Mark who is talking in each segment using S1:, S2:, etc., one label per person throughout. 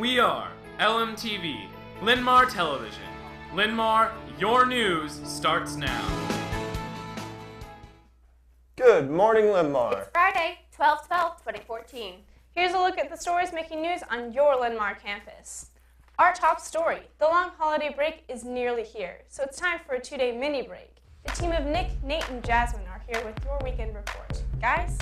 S1: We are Lmtv, Linn-Mar Television. Linn-Mar, your news starts now.
S2: Good morning, Linn-Mar.
S3: It's Friday, 12/12/2014.
S4: Here's a look at the stories making news on your Linn-Mar campus. Our top story, the long holiday break is nearly here, so it's time for a 2-day mini break. The team of Nick, Nate, and Jasmine are here with your weekend report. Guys?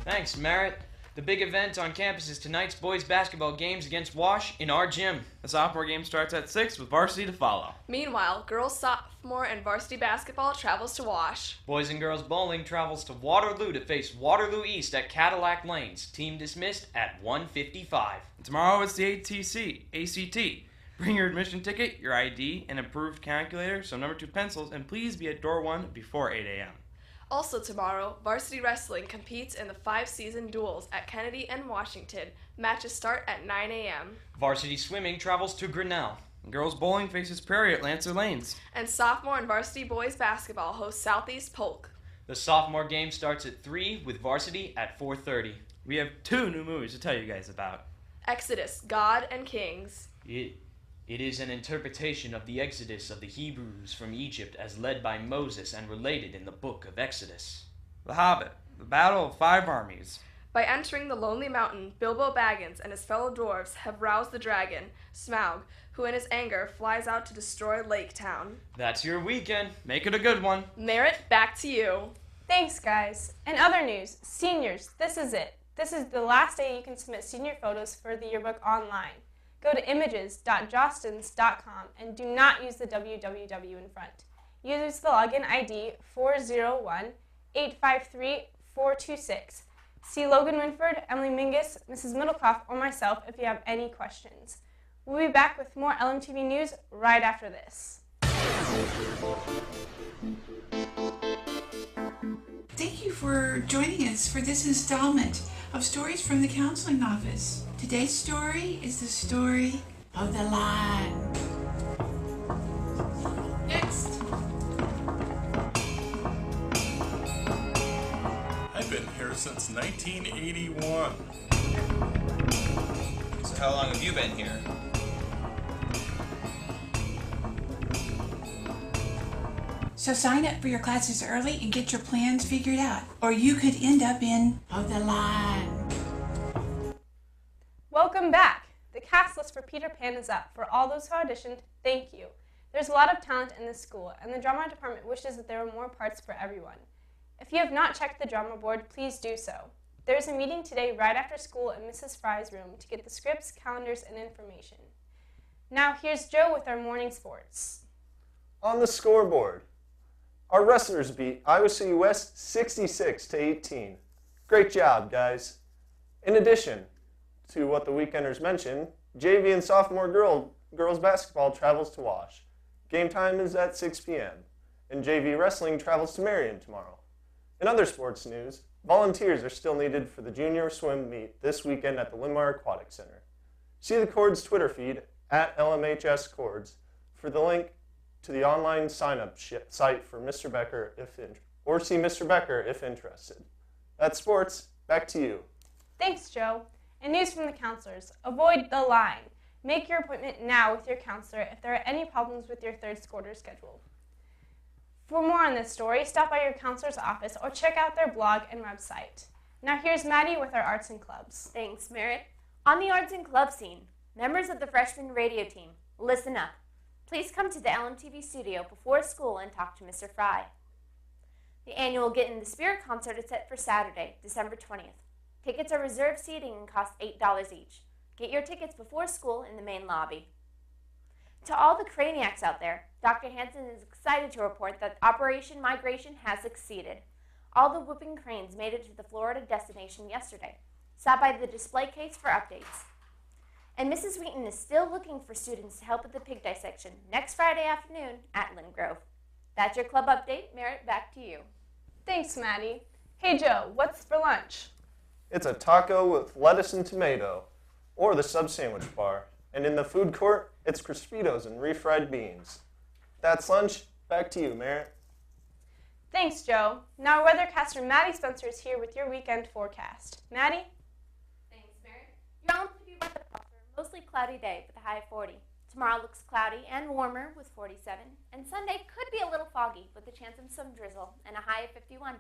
S5: Thanks, Merritt. The big event on campus is tonight's boys basketball games against Wash in our gym.
S1: The sophomore game starts at 6 with varsity to follow.
S6: Meanwhile, girls sophomore and varsity basketball travels to Wash.
S5: Boys and girls bowling travels to Waterloo to face Waterloo East at Cadillac Lanes. Team dismissed at 1:55.
S1: Tomorrow it's the ACT. Bring your admission ticket, your ID, an approved calculator, some number 2 pencils, and please be at door 1 before 8 a.m.
S6: Also tomorrow, varsity wrestling competes in the 5-season duels at Kennedy and Washington. Matches start at 9 a.m.
S5: Varsity swimming travels to Grinnell.
S1: Girls bowling faces Prairie at Lancer Lanes.
S6: And sophomore and varsity boys basketball hosts Southeast Polk.
S5: The sophomore game starts at 3 with varsity at 4:30.
S1: We have 2 new movies to tell you guys about.
S6: Exodus, God and Kings.
S5: It is an interpretation of the exodus of the Hebrews from Egypt as led by Moses and related in the book of Exodus.
S1: The Hobbit, the Battle of 5 Armies.
S6: By entering the Lonely Mountain, Bilbo Baggins and his fellow dwarves have roused the dragon, Smaug, who in his anger flies out to destroy Lake Town.
S5: That's your weekend.
S1: Make it a good one.
S6: Merritt, back to you.
S4: Thanks, guys. In other news, seniors, this is it. This is the last day you can submit senior photos for the yearbook online. Go to images.jostens.com and do not use the www in front. Use the login ID 401-853-426. See Logan Winford, Emily Mingus, Mrs. Middlecroft, or myself if you have any questions. We'll be back with more Lmtv news right after this.
S7: Thank you for joining us for this installment of Stories from the Counseling Office. Today's story is the story of the line. Next.
S8: I've been here since 1981.
S9: So how long have you been here?
S7: So sign up for your classes early and get your plans figured out, or you could end up in of the line.
S4: Welcome back! The cast list for Peter Pan is up. For all those who auditioned, thank you. There's a lot of talent in this school, and the drama department wishes that there were more parts for everyone. If you have not checked the drama board, please do so. There is a meeting today right after school in Mrs. Fry's room to get the scripts, calendars, and information. Now here's Joe with our morning sports.
S2: On the scoreboard, our wrestlers beat Iowa City West 66-18. Great job, guys. In addition to what the weekenders mentioned, JV and sophomore girls basketball travels to Wash. Game time is at 6 p.m. and JV wrestling travels to Marion tomorrow. In other sports news, volunteers are still needed for the junior swim meet this weekend at the Linn-Mar Aquatic Center. See the Cords Twitter feed at LMHS Cords for the link to the online sign-up site for Mr. Becker or see Mr. Becker if interested. That's sports. Back to you.
S4: Thanks, Joe. And news from the counselors. Avoid the line. Make your appointment now with your counselor if there are any problems with your third quarter schedule. For more on this story, stop by your counselor's office or check out their blog and website. Now here's Maddie with our arts and clubs.
S3: Thanks, Merritt. On the arts and club scene, members of the freshman radio team, listen up. Please come to the Lmtv studio before school and talk to Mr. Fry. The annual Get in the Spirit concert is set for Saturday, December 20th. Tickets are reserved seating and cost $8 each. Get your tickets before school in the main lobby. To all the craniacs out there, Dr. Hansen is excited to report that Operation Migration has succeeded. All the whooping cranes made it to the Florida destination yesterday. Stop by the display case for updates. And Mrs. Wheaton is still looking for students to help at the pig dissection next Friday afternoon at Lynn Grove. That's your club update. Merritt, back to you.
S4: Thanks, Maddie. Hey, Joe, what's for lunch?
S2: It's a taco with lettuce and tomato, or the sub sandwich bar. And in the food court, it's Crispitos and refried beans. That's lunch. Back to you, Merritt.
S4: Thanks, Joe. Now weathercaster Maddie Spencer is here with your weekend forecast. Maddie?
S3: Thanks, Merritt. Your Lmtv weather for a mostly cloudy day with a high of 40. Tomorrow looks cloudy and warmer with 47, and Sunday could be a little foggy with a chance of some drizzle and a high of 51.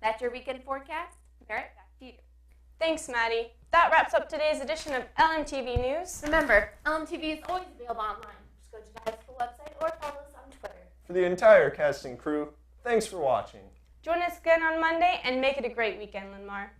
S3: That's your weekend forecast. Merritt, back to you.
S4: Thanks, Maddie. That wraps up today's edition of Lmtv News.
S3: Remember, Lmtv is always available online. Just go to the high school website or follow us on Twitter.
S2: For the entire cast and crew, thanks for watching.
S4: Join us again on Monday and make it a great weekend, Linn-Mar.